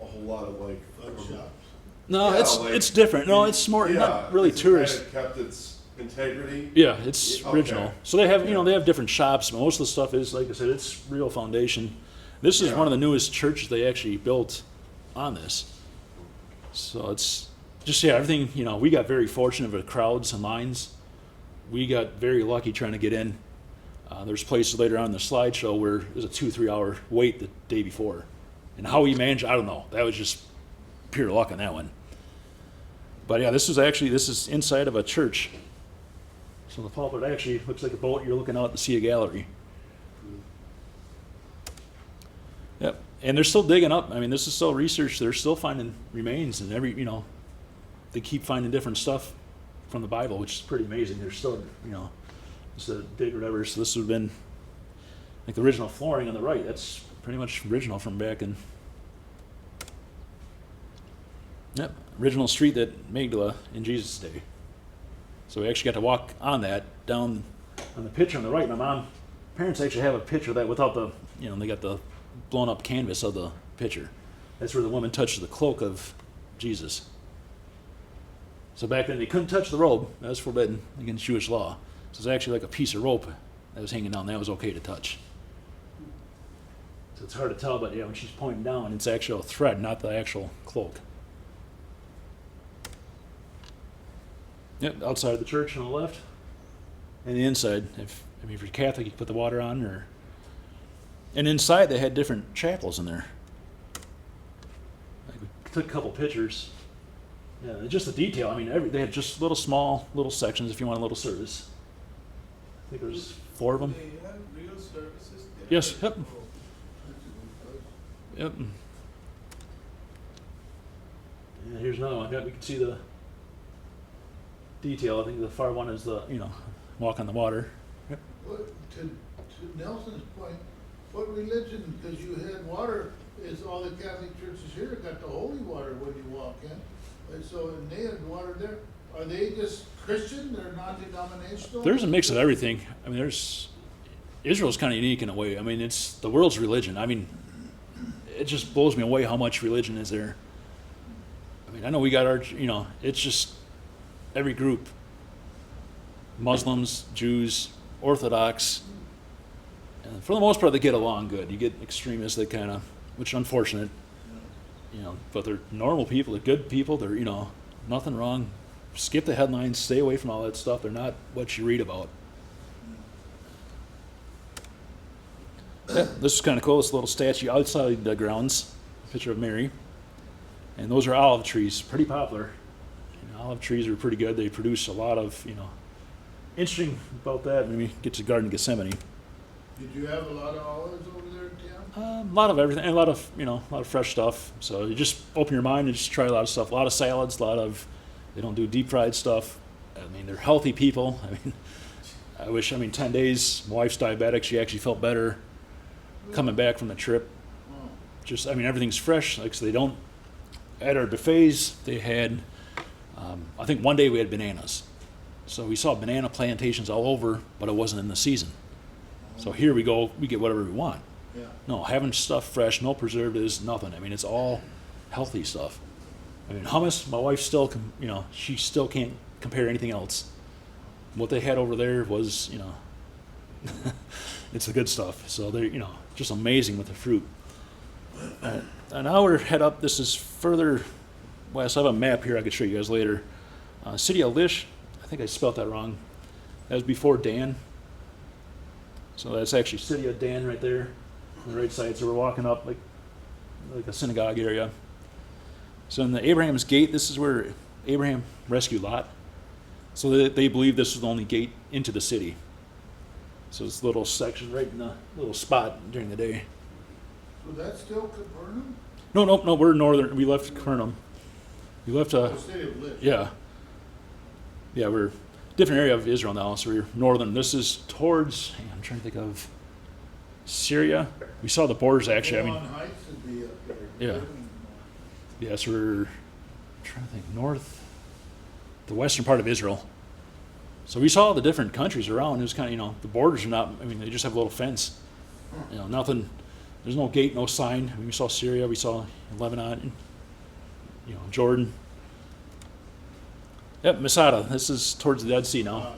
a whole lot of like? Fudge shops. No, Yeah, it's different. No, it's more not really it's tourist. Kind of kept its integrity. Yeah, it's Okay. original. So they have, Yeah. they have different shops, but most of the stuff is, like I said, it's real foundation. This is Yeah. one of the newest churches they actually built on this. So it's just, everything, we got very fortunate with crowds and lines. We got very lucky trying to get in. There's places later on in the slideshow where there's a 2-3 hour wait the day before. And how we managed, I don't know. That was just pure luck on that one. But yeah, this is inside of a church. So the pulpit actually looks like a boat. You're looking out to see a gallery. Yep. And they're still digging up. I mean, this is still research. They're still finding remains, and they keep finding different stuff from the Bible, which is pretty amazing. They're still, just a dig or whatever. So this would have been like the original flooring on the right. That's pretty much original from back in. Yep, original street that Magdala in Jesus' day. So we actually got to walk on that down on the picture on the right. My parents actually have a picture of that without the, they got the blown up canvas of the picture. That's where the woman touched the cloak of Jesus. So back then they couldn't touch the robe. That was forbidden against Jewish law. So it's actually like a piece of rope that was hanging down. That was okay to touch. So it's hard to tell, but when she's pointing down, it's actually a thread, not the actual cloak. Yep, outside of the church on the left, and the inside. If you're Catholic, you can put the water on, and inside they had different chapels in there. Like we took a couple pictures. Yeah, just the detail. I mean, they had just little sections if you want a little service. I think there's 4 of them. They have real services there? Yes, yep. Oh, that's a good place. Yep. And here's another one. We can see the detail. I think the far one is the, walk on the water. Yep. What, to Nelson's point, what religion, because you had water, is all the Catholic churches here got the holy water when you walk in. And so, and they had water there. Are they just Christian? They're non-denominational? There's a mix of everything. I mean, Israel's kind of unique in a way. I mean, it's the world's religion. I mean, it just blows me away how much religion is there. I mean, I know we got our, it's just every group. Muslims, Jews, Orthodox. And for the most part, they get along good. You get extremists that kind of, which is unfortunate. But they're normal people, they're good people, they're, nothing wrong. Skip the headlines, stay away from all that stuff. They're not what you read about. Yeah, this is kind of cool, this little statue outside the grounds, picture of Mary. And those are olive trees, pretty popular. Olive trees are pretty good. They produce a lot of, interesting about that. Maybe get to Garden of Gethsemane. Did you have a lot of olives over there, Tim? A lot of everything, and a lot of fresh stuff. So you just open your mind and just try a lot of stuff. A lot of salads, they don't do deep fried stuff. I mean, they're healthy people. I wish, 10 days, my wife's diabetic. She actually felt better coming back from the trip. Oh. Just, everything's fresh. Like, so they don't, at our buffets, they had, I think one day we had bananas. So we saw banana plantations all over, but it wasn't in the season. So here we get whatever we want. Yeah. No, having stuff fresh, no preservatives, nothing. It's all healthy stuff. I mean, hummus, my wife still, she still can't compare anything else. What they had over there was, it's the good stuff. So they're, just amazing with the fruit. And now we're head up. This is further west. I have a map here I could show you guys later. City of Lish, I think I spelled that wrong. That was before Dan. So that's actually City of Dan right there on the right side. So we're walking up like a synagogue area. So in the Abraham's Gate, this is where Abraham rescued Lot. So they believe this was the only gate into the city. So it's a little section right in the little spot during the day. So that's still Capernaum? No, we're northern. We left Capernaum. We left, The city of Lish? yeah. Yeah, we're different area of Israel now, so we're northern. This is towards, I'm trying to think of Syria. We saw the borders actually. Golan Heights would be up there. Yeah. Yeah, so we're trying to think north, the western part of Israel. So we saw the different countries around. It was kind of, the borders are not, they just have a little fence. Nothing, there's no gate, no sign. We saw Syria, we saw Lebanon, Jordan. Yep, Masada. This is towards the Dead Sea now.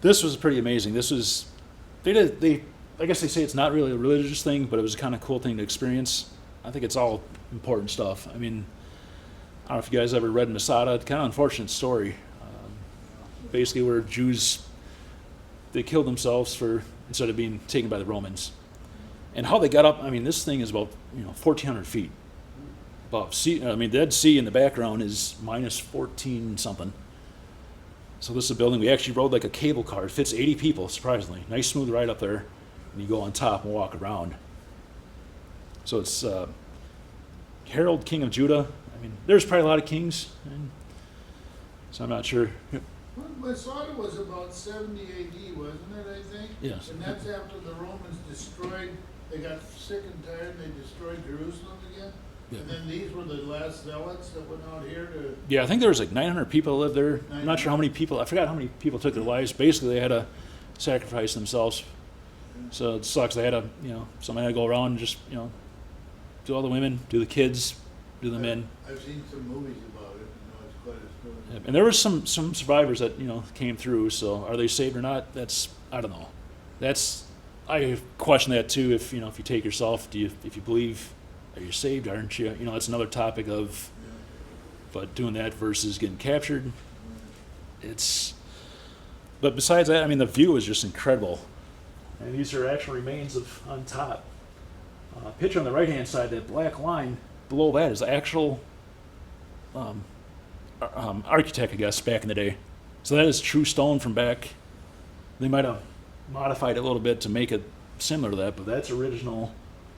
This was pretty amazing. This was, I guess they say it's not really a religious thing, but it was a kind of cool thing to experience. I think it's all important stuff. I don't know if you guys ever read Masada. It's kind of an unfortunate story. Basically where Jews, they killed themselves instead of being taken by the Romans. And how they got up, this thing is about 1,400 feet above sea. The Dead Sea in the background is minus 14 something. So this is a building. We actually rode like a cable car. It fits 80 people, surprisingly. Nice smooth ride up there. And you go on top and walk around. So it's Harold, king of Judah. There's probably a lot of kings. So I'm not sure. Well, Masada was about 70 AD, wasn't it, I think? Yes. And that's after the Romans they got sick and tired and they destroyed Jerusalem again? Yeah. And then these were the last zealots that went out here to... Yeah, I think there was like 900 people that lived there. I'm not sure how many people, I forgot how many people took their lives. Basically, they had to sacrifice themselves. So it sucks. They had to, somebody had to go around and just, do all the women, do the kids, do the men. I've seen some movies about it, it's quite a story. And there were some survivors that, came through. So are they saved or not? I don't know. I question that too. If you take yourself, if you believe, are you saved? Aren't you? That's another topic of, but doing that versus getting captured. But besides that, the view is just incredible. And these are actual remains on top. Picture on the right-hand side, that black line below that is actual architect, I guess, back in the day. So that is true stone from back. They might have modified it a little bit to make it similar to that, but that's original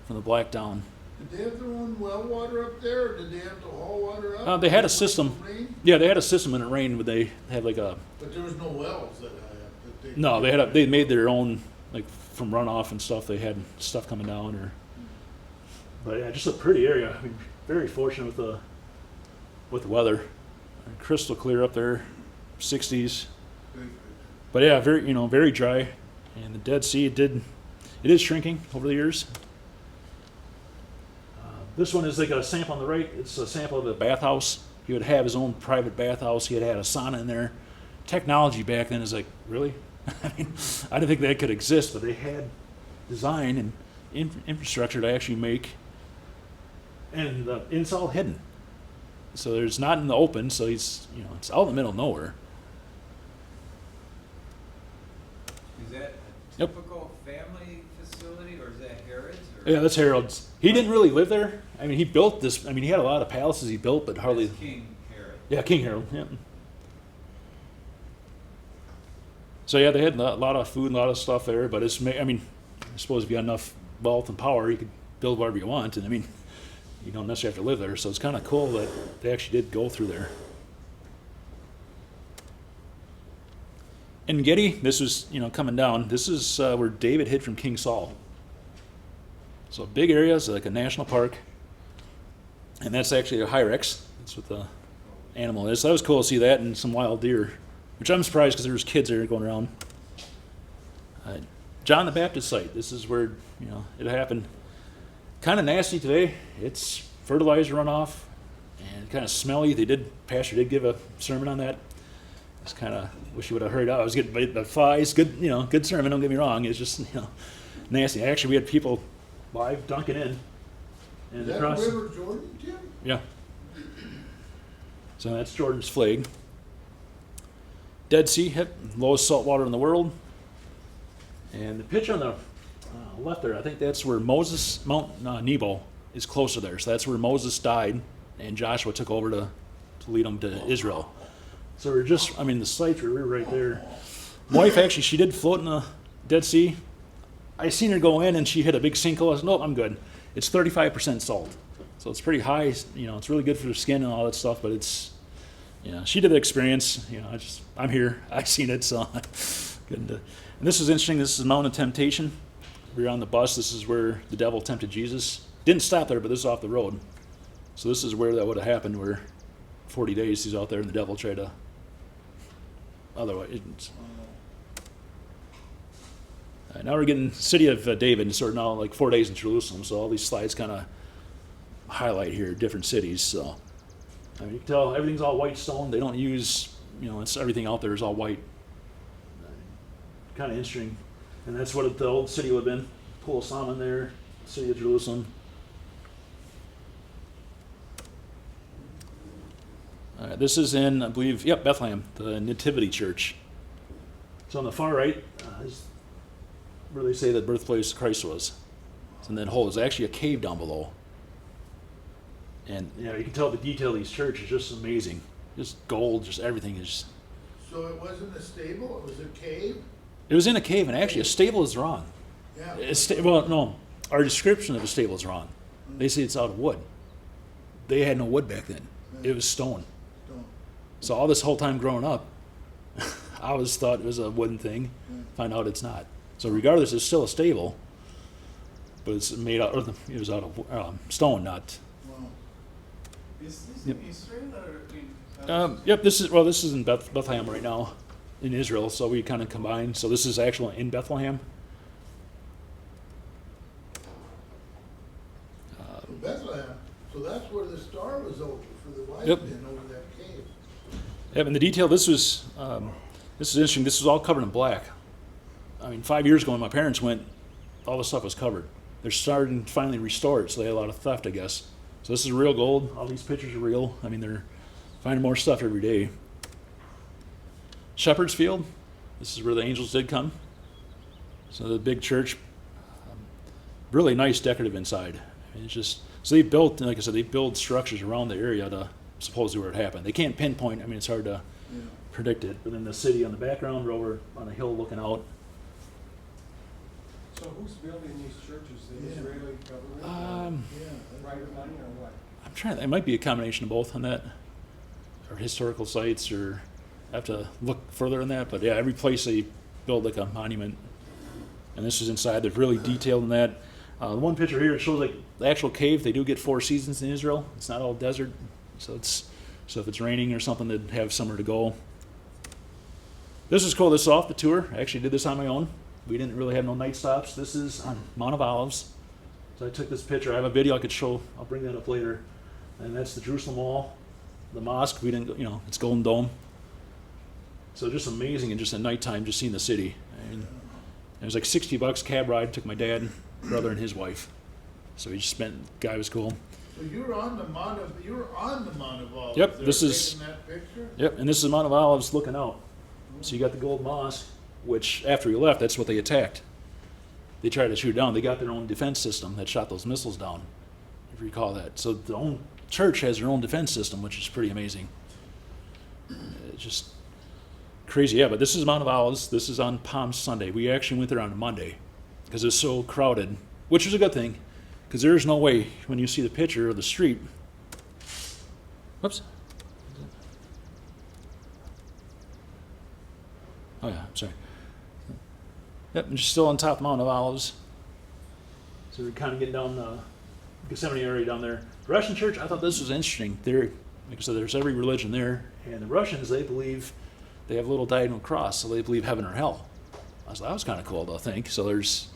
from the black down. Did they have their own well water up there, or did they have to haul water up? They had a system. Rain? Yeah, they had a system when it rained, but they had like a... But there was no wells that high up? No, they made their own, like from runoff and stuff. They had stuff coming down, but yeah, just a pretty area. Very fortunate with the weather. Crystal clear up there, 60s. But yeah, very dry. And the Dead Sea, it is shrinking over the years. This one is like a sample on the right. It's a sample of the bathhouse. He would have his own private bathhouse. He had a sauna in there. Technology back then is like, really? I didn't think that could exist, but they had design and infrastructure to actually make, and it's all hidden. So there's not in the open, so it's out in the middle of nowhere. Is that a Yep. typical family facility, or is that Herod's? Yeah, that's Harold's. He didn't really live there. He built this. He had a lot of palaces he built, but hardly. That's King Herod. Yeah, King Harold. Yeah. So yeah, they had a lot of food and a lot of stuff there, but I suppose if you had enough wealth and power, you could build whatever you want, and you don't necessarily have to live there. So it's kind of cool that they actually did go through there. En Gedi, this was coming down. This is where David hid from King Saul. So big areas like a national park, and that's actually a Hyrax. That's what the animal is. So that was cool to see that, and some wild deer, which I'm surprised because there was kids there going around. John the Baptist site. This is where it happened. Kind of nasty today. It's fertilizer runoff and kind of smelly. Pastor did give a sermon on that. Just kind of wish he would have hurried out. I was getting bit by flies. Good, good sermon. Don't get me wrong. It's just, nasty. Actually, we had people live dunking in. Is And that across, River Jordan, Tim? yeah. So that's Jordan's flag. Dead Sea, lowest salt water in the world. And the picture on the left there, I think that's where Mount Nebo is closer there. So that's where Moses died, and Joshua took over to lead them to Israel. So we're just, the sites were right there. My wife actually, she did float in the Dead Sea. I seen her go in and she hit a big sinkhole. I said, nope, I'm good. It's 35% salt. So it's pretty high, it's really good for the skin and all that stuff, but it's, she did the experience, I'm here, I've seen it, so good. And this is interesting, this is Mount of Temptation. We were on the bus, this is where the devil tempted Jesus. Didn't stop there, but this is off the road. So this is where that would have happened, where 40 days he's out there and the devil tried to, otherwise. Now we're getting city of David, and sort of now like 4 days in Jerusalem, so all these slides kind of highlight here different cities. So you can tell everything's all white stone. They don't use, it's everything out there is all white. Kind of interesting, and that's what the old city would have been. Pool of Solomon there, city of Jerusalem. This is in, I believe, Bethlehem, the Nativity Church. So on the far right is where they say the birthplace of Christ was. And then there's actually a cave down below. And you can tell the detail of these churches is just amazing. Just gold, just everything is. So it wasn't a stable, it was a cave? It was in a cave, and actually a stable is wrong. Yeah. Well, no, our description of a stable is wrong. They say it's out of wood. They had no wood back then. It was stone. Stone. So all this whole time growing up, I always thought it was a wooden thing. Find out it's not. So regardless, it's still a stable, but it's made out. It was out of stone, not. Wow. Is this Yep. in Israel or in? Yep. This is in Bethlehem right now, in Israel. So we kind of combine. So this is actually in Bethlehem. Bethlehem, so that's where the star was over for the wise Yep. men over that cave. Yep. And the detail. This is interesting. This was all covered in black. 5 years ago when my parents went, all the stuff was covered. They're starting to finally restore it, so they had a lot of theft, I guess. So this is real gold. All these pictures are real. They're finding more stuff every day. Shepherd's Field. This is where the angels did come. So the big church, really nice decorative inside. It's just, so they built, like I said, they build structures around the area to supposedly where it happened. They can't pinpoint, it's hard to predict it. But then the city on the background, we're over on a hill looking out. So who's building these churches? The Yeah. Israeli government? Yeah. Private money or what? I'm trying to, it might be a combination of both on that, or historical sites, or I have to look further on that. But yeah, every place they build like a monument, and this is inside. They're really detailed in that. The one picture here, it shows like the actual cave. They do get 4 seasons in Israel. It's not all desert, so if it's raining or something, they'd have somewhere to go. This is cool. This is off the tour. I actually did this on my own. We didn't really have no night stops. This is on Mount of Olives. So I took this picture. I have a video I could show. I'll bring that up later. And that's the Jerusalem Wall, the mosque. We didn't, it's Golden Dome. So just amazing, and just at nighttime, just seeing the city. And it was like $60 cab ride. Took my dad, brother, and his wife. So we just spent. Guy was cool. So you were on the Mount of Olives. Yep, there, this is- taking that picture? Yep, and this is Mount of Olives looking out. So you got the gold mosque, which after we left, that's what they attacked. They tried to shoot down. They got their own defense system that shot those missiles down, if you recall that. So the own church has their own defense system, which is pretty amazing. It's just crazy. Yeah, but this is Mount of Olives. This is on Palm Sunday. We actually went there on a Monday because it was so crowded, which was a good thing, because there is no way when you see the picture of the street. Whoops. Oh yeah, I'm sorry. Yep, I'm just still on top of Mount of Olives. So we're kind of getting down the Gethsemane area down there. The Russian church, I thought this was interesting. Like I said, there's every religion there. And the Russians, they believe they have a little diagonal cross, so they believe heaven or hell. I was like, that was kind of cool to think. So there's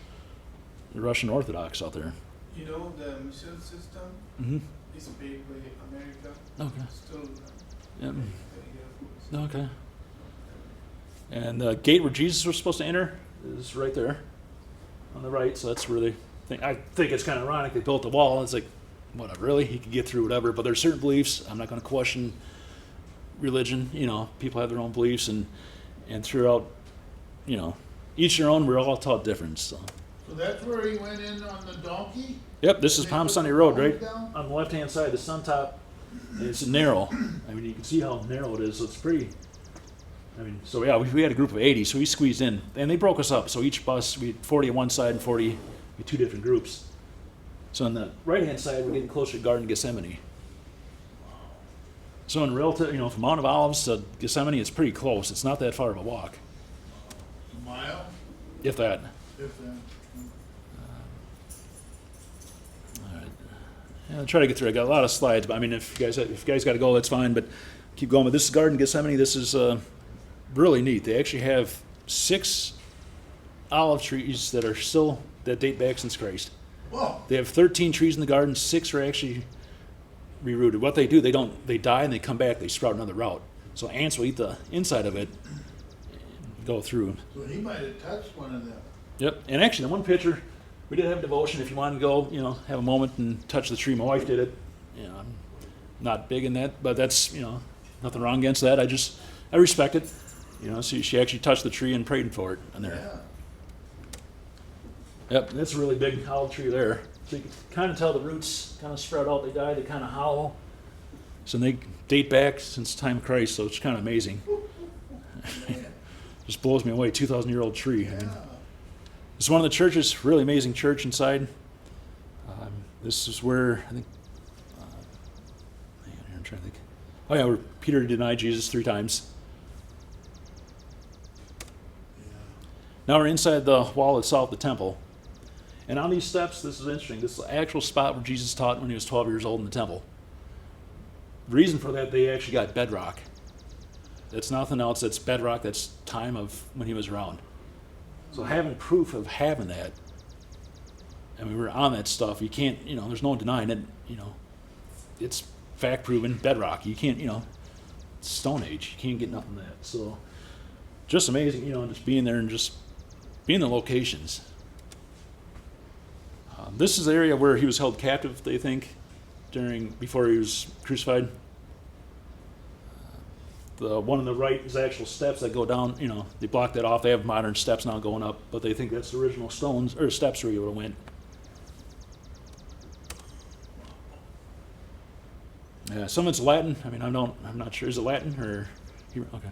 the Russian Orthodox out there. You know the mission system? Mm-hmm. It's paid by America. Okay. Still, Yep. the Air Force. Okay. And the gate where Jesus was supposed to enter is right there on the right. So that's where they think. I think it's kind of ironic they built the wall. It's like, whatever, really, he could get through whatever. But there's certain beliefs. I'm not going to question religion. You know, people have their own beliefs, and throughout, you know, each their own. We're all taught different. So. So that's where he went in on the donkey? Yep, this is They Palm put Sunday the Road, road right down? on the left-hand side, the sun top. It's narrow. I mean, you can see how narrow it is. So it's pretty. I mean, so yeah, we had a group of 80, so we squeezed in, and they broke us up. So each bus, we had 40 on one side and 40, we had 2 different groups. So on the right-hand side, we're getting closer to Garden of Gethsemane. So in relative, you know, from Mount of Olives to Gethsemane, it's pretty close. It's not that far of a walk, A mile? if that. If that. All right. Yeah, I'll try to get through. I got a lot of slides, but I mean, if you guys got to go, that's fine. But keep going. But this is Garden of Gethsemane. This is really neat. They actually have 6 olive trees that are still that date back since Christ. Whoa, They have 13 trees in the garden. 6 are actually rerooted. What they do, they die and they come back. They sprout another route. So ants will eat the inside of it and go through. so he might have touched one of them. Yep. And actually, the one picture, we did have devotion. If you wanted to go, you know, have a moment and touch the tree. My wife did it. You know, I'm not big in that, but that's, you know, nothing wrong against that. I respect it. You know, so she actually touched the tree and prayed for it on there. Yeah. Yep, and that's a really big hollow tree there. So you can kind of tell the roots kind of spread out. They die, they kind of hollow. So they date back since the time of Christ, so it's kind of amazing. Just blows me away, 2,000-year-old tree. I mean, Yeah. it's one of the churches, really amazing church inside. This is where, I think, hang on here, I'm trying to think. Oh yeah, where Peter denied Jesus 3 times. Now we're inside the wall itself, the temple. And on these steps, this is interesting, this is the actual spot where Jesus taught when he was 12 years old in the temple. The reason for that, they actually got bedrock. That's nothing else, that's bedrock, that's time of when he was around. So having proof of having that, I mean, we're on that stuff, you can't, you know, there's no denying it, you know, it's fact proven bedrock. You can't, you know, it's Stone Age, you can't get nothing that. So just amazing, you know, just being there and just being in the locations. This is the area where he was held captive, they think, before he was crucified. The one on the right is actual steps that go down, you know, they blocked that off. They have modern steps now going up, but they think that's the original stones or steps where he would have went. Yeah, some of it's Latin. I mean, I'm not sure. Is it Latin or Hebrew? Okay.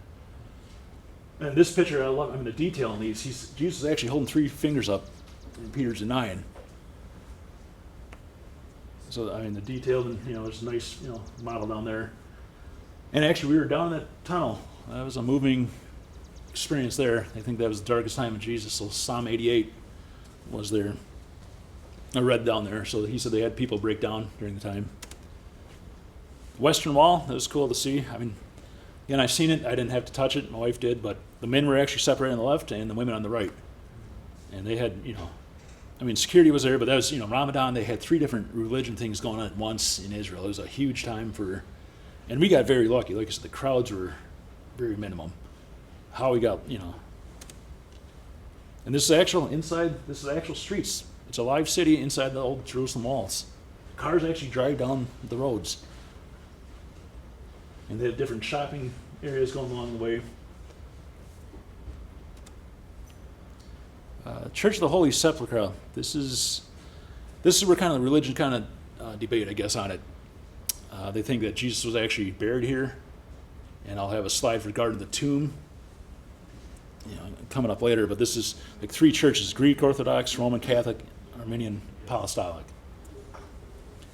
And this picture, I love. I mean, the detail in these. Jesus is actually holding 3 fingers up, and Peter's denying. So I mean, the detail, and you know, there's a nice, you know, model down there. And actually, we were down in that tunnel. That was a moving experience there. I think that was the darkest time of Jesus. So Psalm 88 was there. I read down there. So he said they had people break down during the time. Western Wall, that was cool to see. I mean, again, I've seen it. I didn't have to touch it. My wife did. But the men were actually separated on the left and the women on the right. And they had, you know, I mean, security was there, but that was, you know, Ramadan. They had 3 different religion things going on at once in Israel. It was a huge time for, and we got very lucky. Like I said, the crowds were very minimum. How we got, you know. And this is actual inside, this is actual streets. It's a live city inside the old Jerusalem walls. Cars actually drive down the roads. And they have different shopping areas going along the way. Church of the Holy Sepulchre. This is where kind of the religion kind of debate, I guess, on it. They think that Jesus was actually buried here, and I'll have a slide regarding the tomb, you know, coming up later. But this is like 3 churches: Greek Orthodox, Roman Catholic, Armenian Apostolic.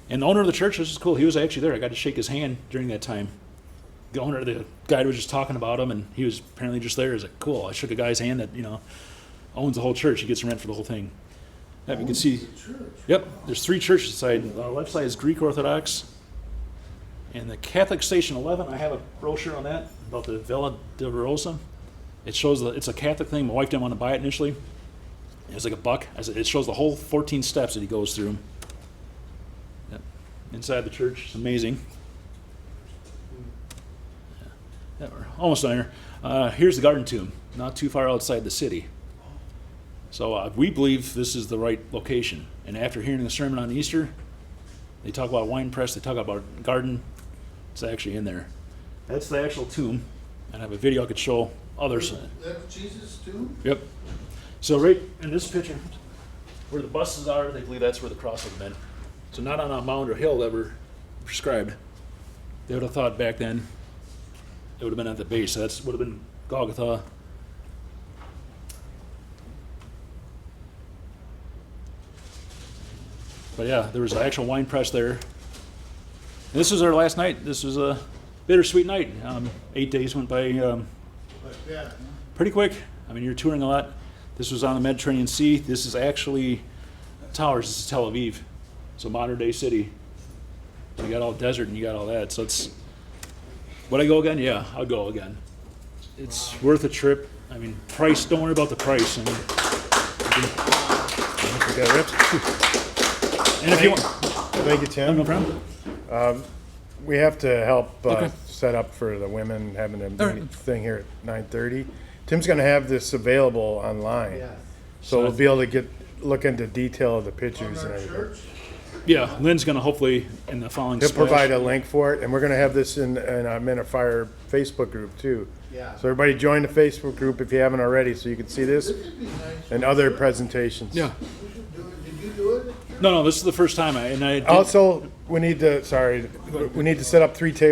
And the owner of the church, this is cool. He was actually there. I got to shake his hand during that time. The owner, the guy was just talking about him, and he was apparently just there. He was like, cool. I shook a guy's hand that, you know, owns the whole church. He gets rent for the whole thing. You can see, yep, there's 3 churches inside. The left side is Greek Orthodox. And the Catholic Station 11, I have a brochure on that about the Villa de Rosa. It shows it's a Catholic thing. My wife didn't want to buy it initially. It was like $1. I said, it shows the whole 14 steps that he goes through. Yep. inside the church. It's amazing. Yeah, we're almost done here. Here's the garden tomb, not too far outside the city. So we believe this is the right location. And after hearing the sermon on Easter, they talk about wine press, they talk about garden. It's actually in there. That's the actual tomb. And I have a video I could show others. That's Jesus too? Yep. So right in this picture, where the buses are, they believe that's where the cross would have been. So not on a mound or hill that were prescribed. They would have thought back then it would have been at the base. So that would have been Golgotha. But yeah, there was an actual wine press there. And this was our last night. This was a bittersweet night. 8 days went by Like that, huh? pretty quick. I mean, you're touring a lot. This was on the Mediterranean Sea. This is actually towers. This is Tel Aviv. So modern day city. You got all desert and you got all that. So it's, would I go again? Yeah, I'll go again. It's worth a trip. I mean, price, don't worry about the price. I mean, We got Rip. and if you want, Thank you, Tim. no problem. We have to help Okay. set up for the women having a All right. thing here at 9:30. Tim's going to have this available online, so we'll be able to look into detail of the On pictures and our everything. church? Yeah, Lynn's going to hopefully, in the following He'll splash- provide a link for it, and we're going to have this in our Men of Fire Facebook group too. Yeah. So everybody join the Facebook group if you haven't already, so you can see this This would be nice. and other presentations. Yeah. We should do it. Did you do it? No, this is the first time. I did- Also, we need to set up 3 tables